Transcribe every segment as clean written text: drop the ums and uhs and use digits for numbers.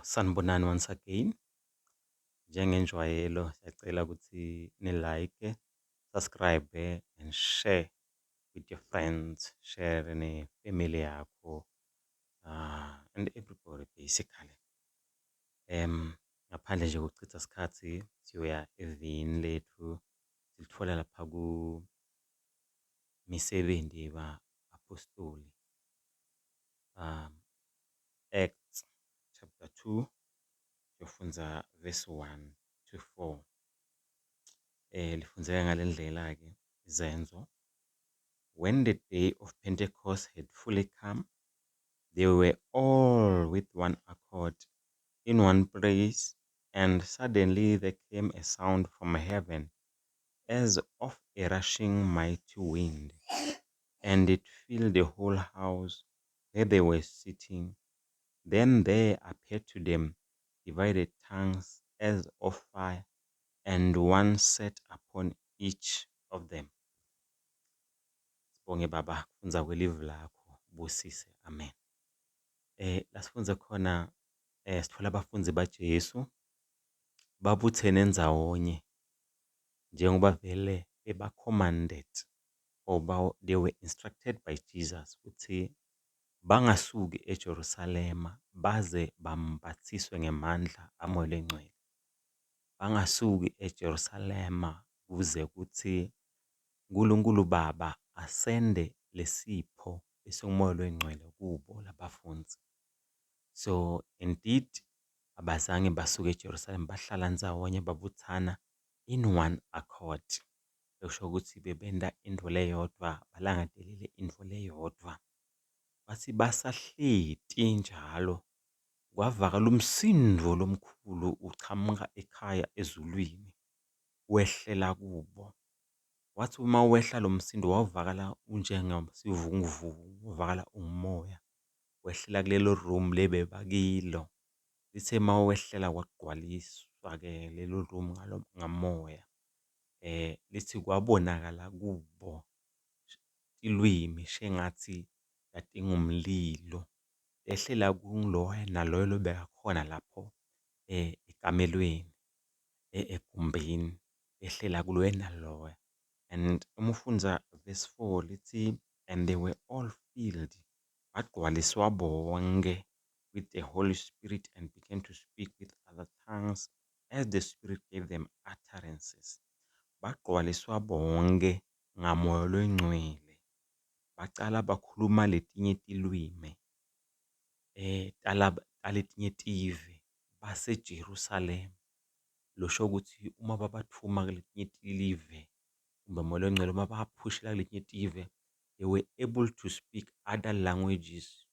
Sanibonani once again. Njengenjwayelo, siyacela ukuthi ni-like, subscribe and share with your friends, share ne-family yakho, and everybody basically. Ngaphandle nje kokuchitha isikhathi, siyoya evini lethu, silithola lapha kumisebenzi yeba-apostoli. Acts chapter 2, siyofunza verse 1 to 4. Lifunzeka ngale ndlela-ke izenzo. When the day of Pentecost had fully come, they were all with one accord in one place, and suddenly there came a sound from heaven as of a rushing mighty wind, and it filled the whole house where they were sitting. Then there appeared to them divided tongues as of fire, and one sat upon each of them. Sibonge Baba kufunza kwelivi lakho, busise, amen. La sifunze khona sithola abafunzi baJesu babuthene ndzawonye njengoba vele beba-commanded or they were instructed by Jesus ukuthi bangasuki eJerusalema baze bambathiswe ngemandla amoya engcwele. Bangasuki eJerusalema kuze kuthi uNkulunkulu Baba asende lesipho esomoya wengcwele kubo labafunzi. So indeed abazange basuke eJerusalem, bahlala ndzawonye babuthana in one accord. Kusho ukuthi bebenda into leyodwa, balangadelele into leyodwa. Bathi basahleti njalo kwavakala umsindo lomkhulu uchamuka ekhaya ezulwini wehlela kubo. Wathi uma wehla lo msindo wavakala unjengesivunguvungu, wavakala ungumoya. Wehlela kulelo room lebebakilo. Lithe uma wehlela kwagcwaliswa-ke lelo room ngamoya. Lithi kwabonakala kubo ilwimi shengathi kade ngumlilo. Ehlela kunguloya naloyo lobeka khona lapho ekamelweni, egumbini. Ehlela kuloya naloya. And uma ufunza verse 4 lithi, and they were all filled, bagcwaliswa bonke with the Holy Spirit and began to speak with other tongues as the Spirit gave them utterances. Bagcwaliswa bonke ngamoya lwengcwele. Bacala bakhuluma letinye tilwimi. Taletinye tive baseJerusalem. Losho ukuthi uma babathuma kuletinye tilive, kumbe moya lwengcwele uma babaphushela kuletinye tive, they were able to speak other languages.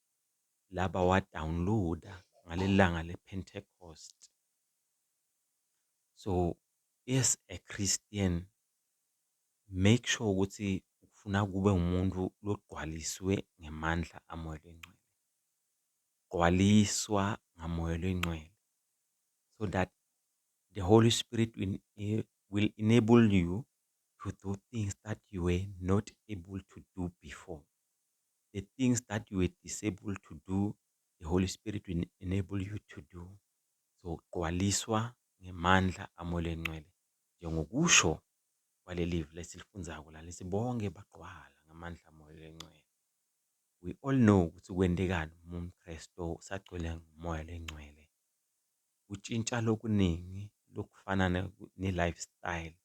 Laba wa-downloada ngalelanga le-Pentecost. So as a Christian, make sure ukuthi ufuna kube umuntu logcwaliswe ngemandla amoya lwengcwele. Gcwaliswa ngamoya lwengcwele, so that the Holy Spirit will enable you to do things that you were not able to do before. The things that you were disabled to do, the Holy Spirit will enable you to do. So gcwaliswa ngemandla amoya lwengcwele. Njengokusho kwalelivi lesilifundzako la lithi bonke bagcwala ngamandla amoya lwengcwele. We all know ukuthi kwendekani uma umKristu usagcwele ngomoya lwengcwele. Utshintsha lokuningi lokufana ne-lifestyle.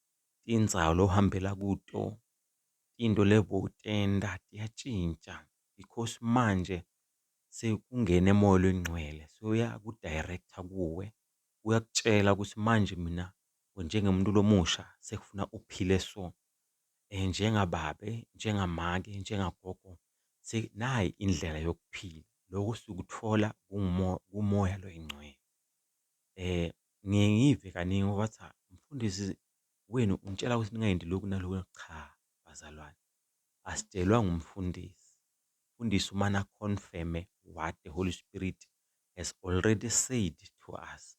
Tindzawo lohambela kuto, into lebotenda tiyatshintsha because manje sekungena emoya lwengcwele. So uyakudirecta kuwe, uyakutshela ukuthi manje mina njengomuntu lomusha sekufuna uphile so. Njengababe, njengamake, njengagogo, nayi indlela yokuphila. Lokho sikuthola kumoya lwengcwele. Ngive kaningi bathi umfundisi wenu untshela ukuthi ningayendi lokhu naloku. Cha bazalwane, asitshelwa ngumfundisi. Umfundisi umane aconfirm what the Holy Spirit has already said to us.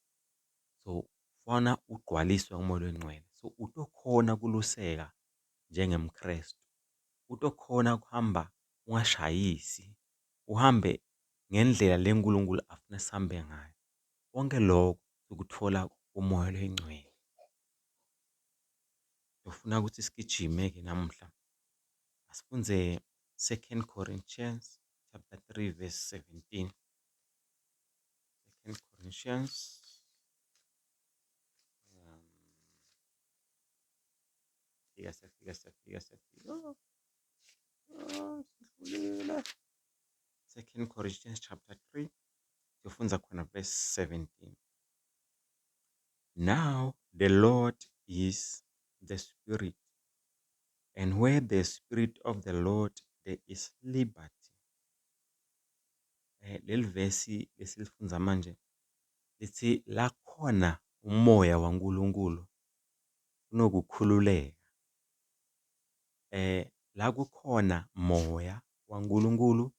So funa ugcwaliswe ngomoya lwengcwele. So utokhona kuluseka njengemKristu. Utokhona kuhamba ungashayisi, uhambe ngendlela leNkulunkulu afuna sihambe ngayo. konke lokho ukuthola umoya lwengcwele. Ngifuna ukuthi sigijime-ke namuhla. Asifunze 2 Corinthians chapter 3 verse 17. 2 Corinthians siyafika. Sidlulile. 2 Corinthians chapter 3 siyofunza khona verse 17. Now the Lord is the Spirit, and where the Spirit of the Lord there is liberty. Leli verse lesilifunza manje lithi la khona umoya waNkulunkulu kunokukhululeka. La kukhona moya waNkulunkulu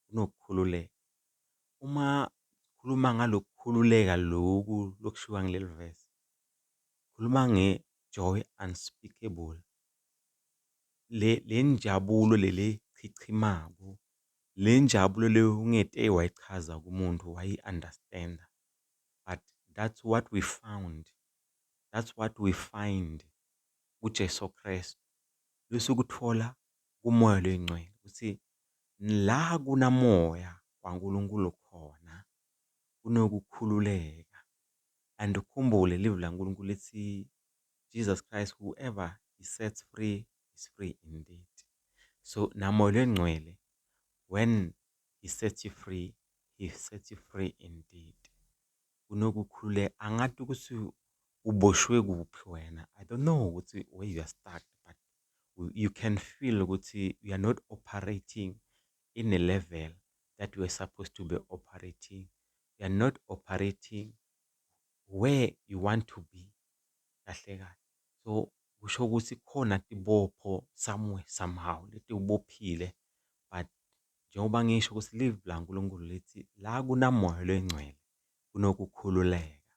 kunokukhululeka. Uma khuluma ngalokukhululeka lokhu lokushiwa ngileli verse, khuluma ngejoy unspeakable. Le njabulo leli chichimako, le njabulo le ungeke wayichaza kumuntu wayi-understand. But that's what we found. That's what we find kuJesu Kristu. Lusikuthola kumoya lwengcwele ukuthi la kunamoya waNkulunkulu khona kunokukhululeka. And ukhumbule livwi laNkulunkulu lithi Jesus Christ, whoever he sets free is free indeed. So namoya lwengcwele, when he sets you free, he sets you free indeed. Kunokukhululeka, angathi ukuthi uboshwe kuphi wena. I don't know ukuthi where you are stuck, but you can feel ukuthi you are not operating in a level that you are supposed to be operating. You are not operating where you want to be. Kahle kahle. So kusho ukuthi khona tibopho somewhere somehow leti ubophile, but njengoba ngisho ukuthi livwi laNkulunkulu lithi la kunamoya lwengcwele kunokukhululeka.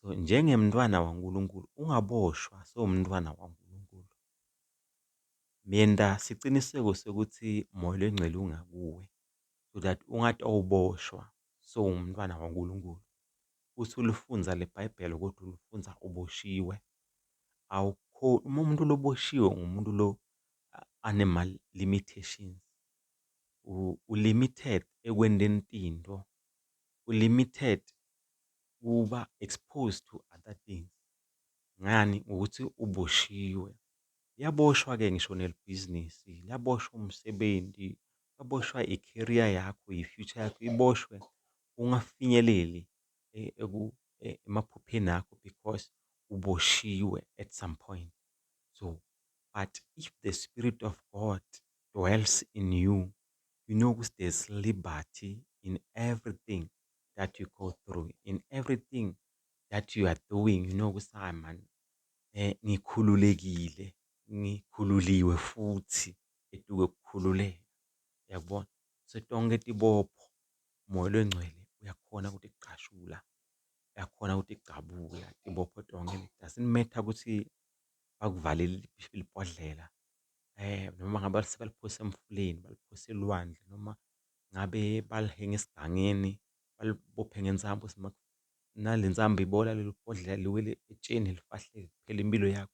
So njengemntwana waNkulunkulu ungaboshwa sowumntwana waNkulunkulu. Menda siciniseko sokuthi umoya lwengcwele ungakuwe, so that ungathi awuboshwa sowumntwana waNkulunkulu. Uthi ulifunza leBhayibheli kodwa ulifunza uboshiwe. Awukho uma umuntu loboshiwe ngumuntu lo anema-limitations. U-limited ekwenteni tinto. U-limited kuba exposed to other things. Ngani? Ukuthi uboshiwe. Liyaboshwa-ke ngisho nelibhizinisi, liyaboshwa umsebenzi, liyaboshwa i-career yakho, i-future yakho iboshwe ungafinyeleli emaphupheni akho because uboshiwe at some point. So, but if the Spirit of God dwells in you, you know there's liberty in everything that you go through, in everything that you are doing. You know ukuthi hayi man, ngikhululekile, ngikhululiwe futhi eduke kukhululeka. Uyakubona? So tonke tibopho umoya lwengcwele uyakhona ukuthi kuqashula, uyakhona ukuthi kucabula tibopho tonke. Doesn't matter ukuthi bakuvalele libhodlela, noma ngabe sebaliphose emfuleni, baliphose elwandle, noma ngabe balihenga esigangeni, balibophe ngensambo nale nsambo ibola leli bhodlela liwele etsheni lifahleke kuphela impilo yakho.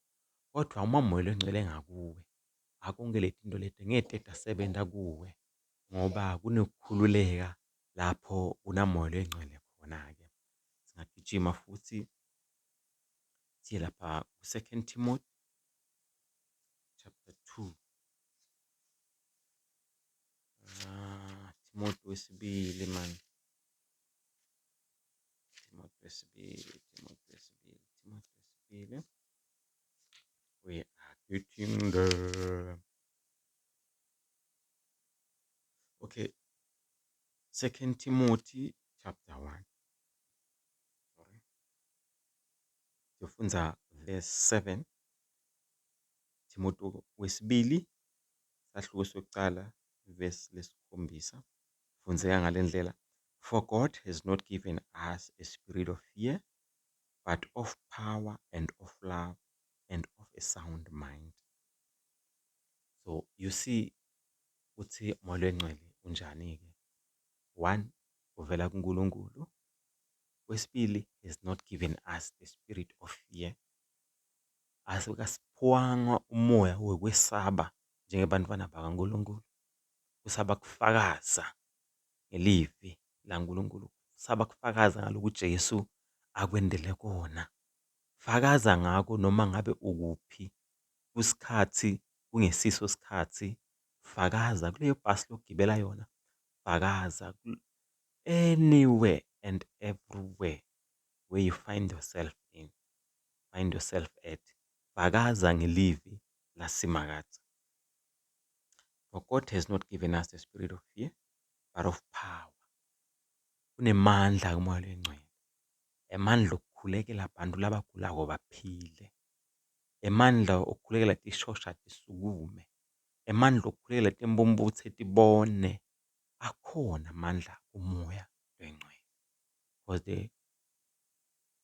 Kodwa uma umoya lwengcwele engakuwe, akonke leti zinto leti ngeke asebenza kuwe ngoba kunokukhululeka lapho kunamoya lwengcwele khona-ke. Singagijima futhi siye lapha ku-2 Timothy chapter 2. Timothy wesibili man. Timothy wesibili. We are getting there. Okay. 2 Timothy chapter 1. Sorry. Siyofunza verse 7. Timothy wesibili sahluko sokuqala verse lesikhombisa. Funzeka ngalendlela. For God has not given us a spirit of fear, but of power and of love and of a sound mind. So you see ukuthi umoya lwengcwele unjani-ke. 1, uvela kuNkulunkulu. Okwesibili, has not given us the spirit of fear. Asiphiwanga umoya wokwesaba njengebantwana bakaNkulunkulu. Usaba kufakaza ngelivi laNkulunkulu. Usaba kufakaza ngalokhu uJesu akwendele kona. Fakaza ngako noma ngabe ukuphi kusikhathi kungesiso sikhathi. Fakaza kuleyo bhasi lokugibela yona. Fakaza anywhere and everywhere where you find yourself at. Fakaza ngelivi lasimakathi. For God has not given us the spirit of fear, but of power. Kunemandla kumoya lengcwele. Emandla okukhulekela abantu labagulako baphile. Emandla okukhulekela tishosha tisukume. Emandla okukhulekela timbumbuthe tibone. Akhona amandla umoya lwengcwele.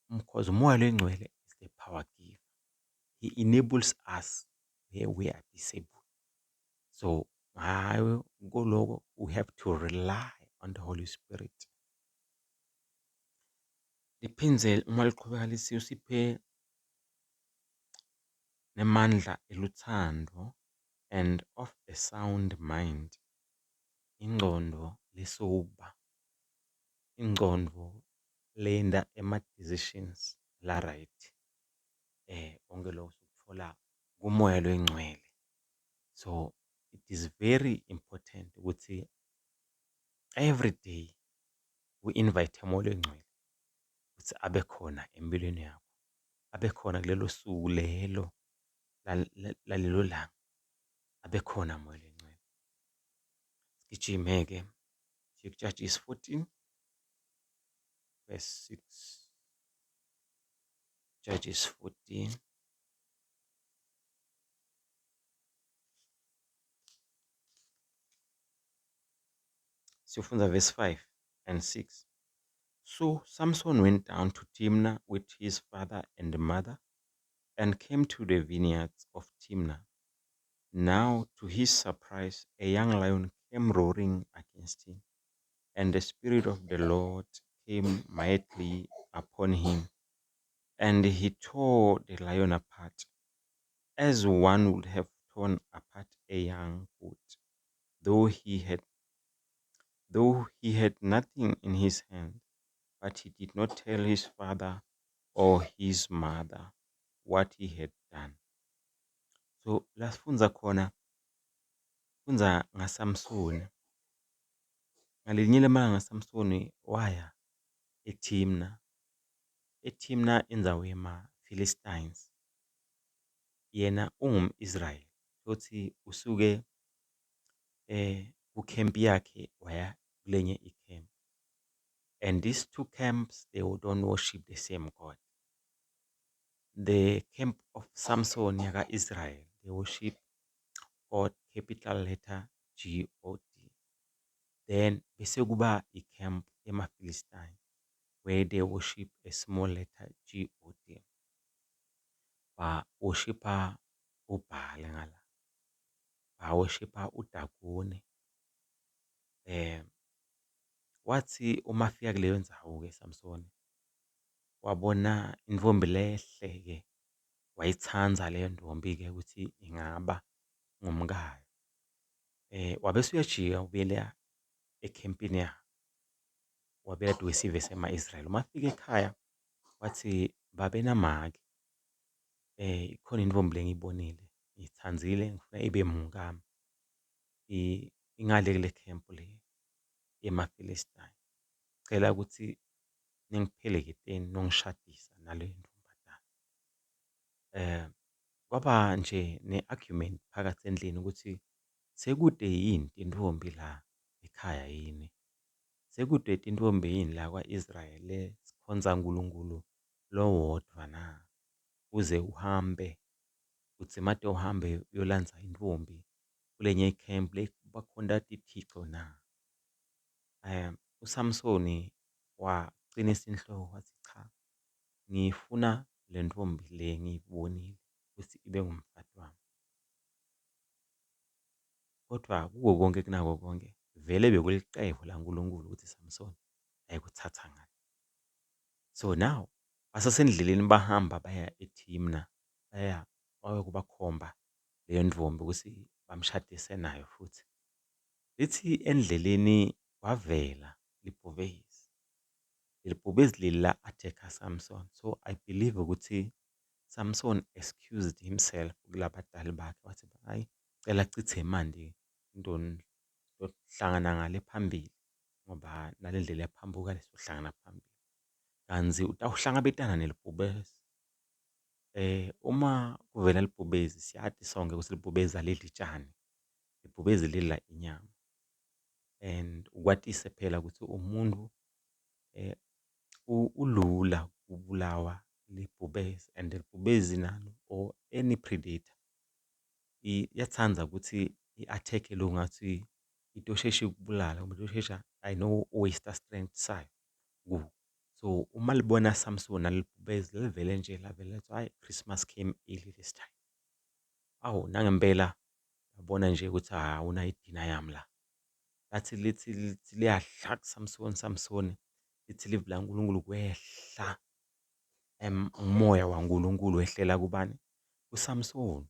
Because umoya lwengcwele is the power giver. He enables us where we are disabled. So kuloko we have to rely on the Holy Spirit. Liphindze uma liqhubeka lisiphe nemandla eluthando and of a sound mind. Ingqondo lesoba. Ingqondo lenda ema-decisions la right. Konke lokho sikuthola kumoya lwengcwele. So it is very important ukuthi every day we invite umoya lwengcwele ukuthi abe khona empilweni yakho. Abe khona kulelo suku lelo lalelo langa. Abe khona umoya lwengcwele. Sigijime-ke Judges 14 verse 6. Judges 14. Siyofunda verse 5 and 6. So Samson went down to Timnah with his father and mother and came to the vineyards of Timnah. Now, to his surprise, a young lion came roaring against him, and the Spirit of the Lord came mightily upon him, and he tore the lion apart, as one would have torn apart a young goat, though he had nothing in his hand. But he did not tell his father or his mother what he had done. So la sifunza khona, funza ngaSamsoni. Ngalinye lamalanga Samsoni waya eTimna. eTimna indzawo yema-Philistines. Yena ungum-Israyeli futhi usuke kukhempi yakhe waya kulenye ikhempi. And these two camps, they don't worship the same God. The camp of Samson yaka Israel, they worship God, capital letter God. Then bese kuba i-camp ema-Philistine where they worship a small letter God. Ba worshipa uBhaal ngala. Ba worshipa uDagoni. Wathi uma fika kuleyo ndzawo-ke Samson wabona intfombi lehle-ke, wayitsandza leyo ntombi-ke ukuthi ingaba ngumkayo. Wabese uyajika ubuyela ekhempini yakhe. Wabuyela athi wesive sema-Israyeli. Uma afika ekhaya wathi babenama-ke, ikhona intfombi lengiyibonile, ngiyitsandzile ngifuna ibe mngami. Ingale kule camp le yema-Philistine. Ngicela ukuthi ningipheleketeni nongishadisa naleyo ntombazane. Kwaba nje ne-argument phakathi endlini ukuthi sekude yini tintfombi la ekhaya yini. Sekude tintfombi yini la kwa-Israyeli sikhonza uNkulunkulu lowodwa na. Uze uhambe uthi made uhambe uyolandza intfombi kulenye ikhempu le bakhonza tithixo na. uSamsoni waqinisa inhloko wathi cha, ngifuna le ntfombi le ngiyibonile ukuthi ibe ngumfati wami. Kodwa kuko konke kunako konke vele bekulicebo laNkulunkulu ukuthi Samson ayekuthatha ngale. So now basasendleleni bahamba baya eThimna bayokubakhomba leyo ndvombi ukuthi bamshadise nayo futhi. Lithi endleleni kwavela libhubezi. Leli bhubezi leli la-attack-a Samson. So I believe ukuthi Samson excused himself kulabadali bakhe wathi, hhayi, cela chithe manje hlangana ngale phambili ngoba nale ndlela yaphambuka sohlangana phambili. Kanzi utawuhlangabetana nelibhubezi. Uma kuvela libhubezi siyazi sonke ukuthi libhubezi alidli tshani, libhubezi lidla inyama. And ukwatise phela ukuthi umuntu ulula ubulawa libhubezi, and libhubezi nalo or any predator iyathanda ukuthi i-attack-e lo ngathi into eshesha ikubulala into eshesha waste strength sayo kuwe. So uma libona Samson nalibhubezi livele nje lavele lithi, hhayi, Christmas came early this time. Awu, nangempela yabona nje ukuthi unayo idina yami la. Lathi lithi liyadla Samson, lithi ilizwi laNkulunkulu kwehla umoya waNkulunkulu wehlela kubani? USamson.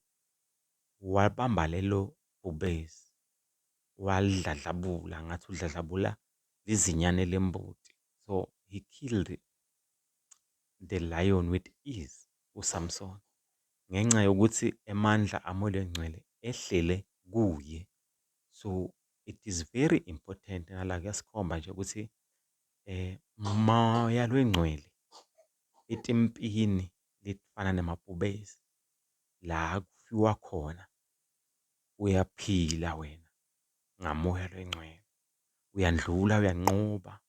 Wabamba lelo bhubezi, walidladlabula ngathi udladlabula lizinyane lemboti. So he killed the lion with ease, uSamson. Ngenxa yokuthi amandla amoya engcwele ehlele kuye. So it is very important nala kuyasikhomba nje ukuthi moya lwengcwele etempini lifana nemabhubezi la kufiwa khona uyaphila wena ngamoya lwengcwele, uyandlula uyanqoba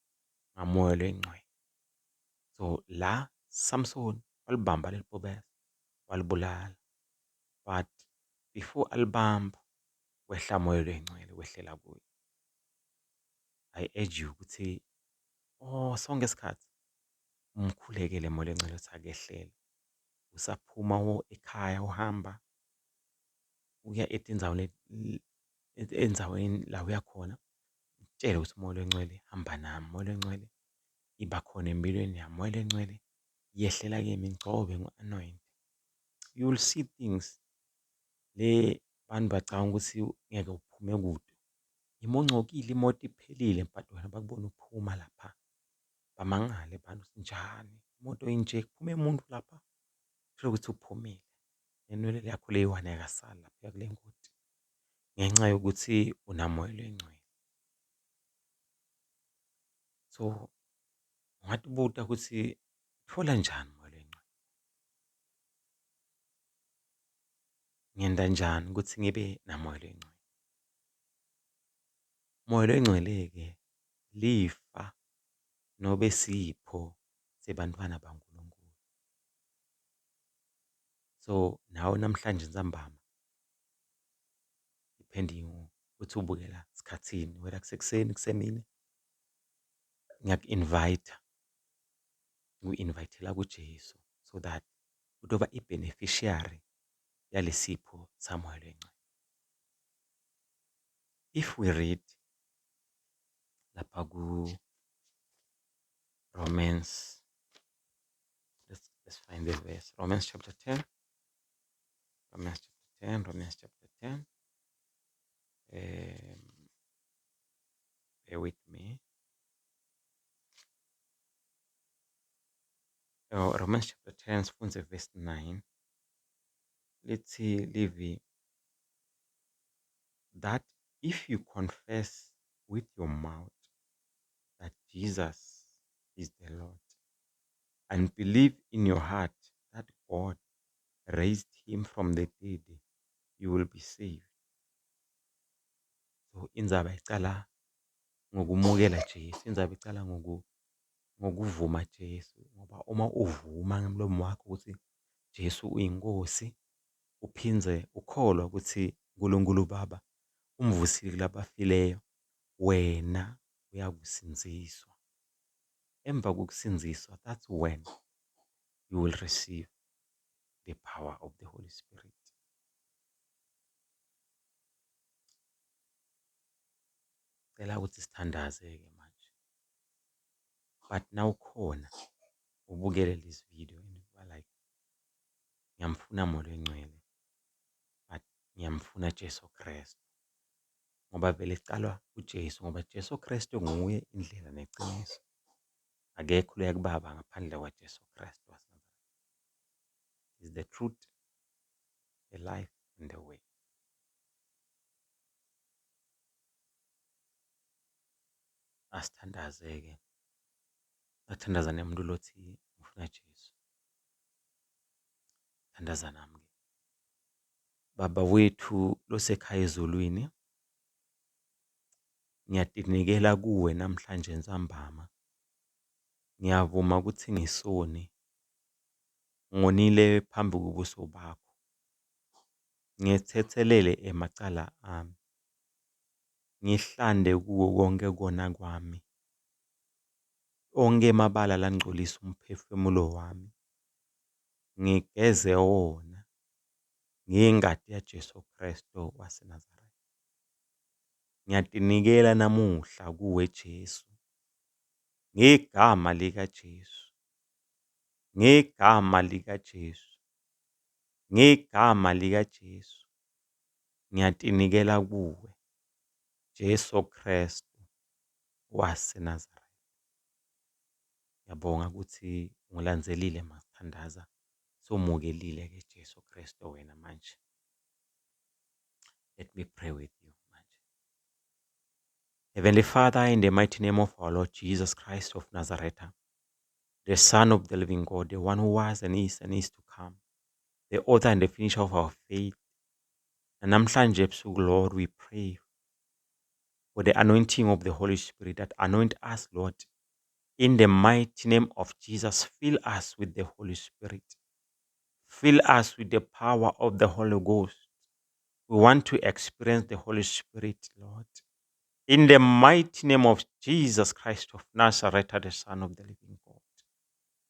ngamoya lwengcwele. So la Samson walibamba leli bhubezi walibulala, but before alibamba wehla moya lwengcwele wehlela kuye. I urge you ukuthi sonke isikhathi umkhulekele moya lwengcwele ukuthi akehlele. Usaphuma ekhaya uhamba uya endzaweni la uya khona, mtshele ukuthi moya lwengcwele hamba nami, moya lwengcwele iba khona empilweni yami, moya lwengcwele yehlela kimi, ngigcobe ngu-anoint. You will see things le bantu bacabanga ukuthi ngeke uphume kude. Ima ungcolile imoto iphelile but wena bakubona uphuma lapha. Bamangale abantu ukuthi njani, imoto inje kuphume muntu lapha, kusho ukuthi uphumile. Nenwele yakho leyi-one ayikasali laphaya kule ngoti ngenxa yokuthi unamoya lwengcwele. So ungatibuta ukuthi uthola njani moya lwengcwele? Ngenta njani ukuthi ngibe namoya lwengcwele? Moya lwengcwele-ke lifa nobe sipho sebantwana baNkulunkulu. So nawe namhlanje ntambama, depending ukuthi ubukela sikhathini, whether kusekuseni, kusemini, ngiyaku-invite-a, ngiku-invite-ela kuJesu so that utoba i-beneficiary yalesipho samoya lwengcwele. If we read lapha ku-Romans, let's find the verse. Romans chapter 10. Romans chapter 10. Bear with me. Romans chapter 10 sifundze verse 9. Lithi livi, that if you confess with your mouth that Jesus is the Lord and believe in your heart that God raised him from the dead, you will be saved. So indzaba icala ngokumukela Jesu, indzaba icala ngokuvuma Jesu, ngoba uma uvuma ngemlomo wakho ukuthi Jesu uyinkosi, uphindze ukholwa ukuthi uNkulunkulu Baba umvusile kulabafileyo, wena uyakusinziswa. Emva kokusinziswa, that's when you will receive the power of the Holy Spirit. Cela ukuthi sithandaze-ke manje. But nawukhona ubukele lesi video and uba like ngiyamfuna Moya Oyingcwele but ngiyamfuna Jesu Kristu ngoba vele sicalwa uJesu ngoba Jesu Kristu nguye indlela neqiniso. Akekho uya kuBaba ngaphandle kwaJesu Kristu waseNazaretha. Is the truth, the life and the way. Asithandaze-ke, athandazane umuntu othi ngifuna Jesu. Thandaza nami-ke. Baba wethu losekhaya ezulwini, ngiyadinikela kuwe namhlanje nsambama. Ngiyavuma ukuthi ngisoni, ngonile phambi kobuso bakho. Ngithethelele emacala ami. Ngihlande kuwo konke kona kwami. Onke amabala langcolisa umphefumulo wami. Ngigeze wona ngengadi yaJesu Kristu waseNazaretha. Ngiyadinikela namuhla kuwe Jesu. Ngegama likaJesu. Ngegama likaJesu. Ngegama likaJesu. Ngiyatinikela kuwe Jesu Kristu waseNazaretha. Ngiyabonga ukuthi ungilandzelile masithandaza. Somukelile-ke Jesu Kristu wena manje. Let me pray with you manje. Heavenly Father, in the mighty name of our Lord Jesus Christ of Nazareth, the Son of the living God, the one who was and is to come, the author and the finisher of our faith. And namhlanje ebusuku, Lord, we pray for the anointing of the Holy Spirit that anoint us, Lord. In the mighty name of Jesus, fill us with the Holy Spirit. Fill us with the power of the Holy Ghost. We want to experience the Holy Spirit, Lord. In the mighty name of Jesus Christ of Nazareth, the Son of the living God.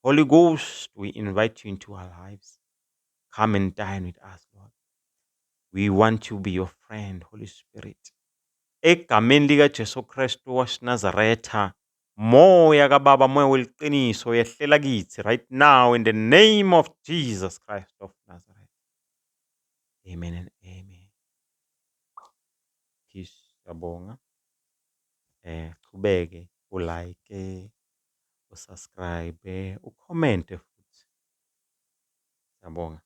Holy Ghost, we invite you into our lives. Come and dine with us, Lord. We want to be your friend, Holy Spirit. Egameni likaJesu Kristu waseNazaretha, moya kaBaba, moya weliqiniso yehlela kithi right now in the name of Jesus Christ of Nazareth. Amen and amen. Peace. Siyabonga. Qhubeke ulike, usubscribe, ucommente futhi. Siyabonga.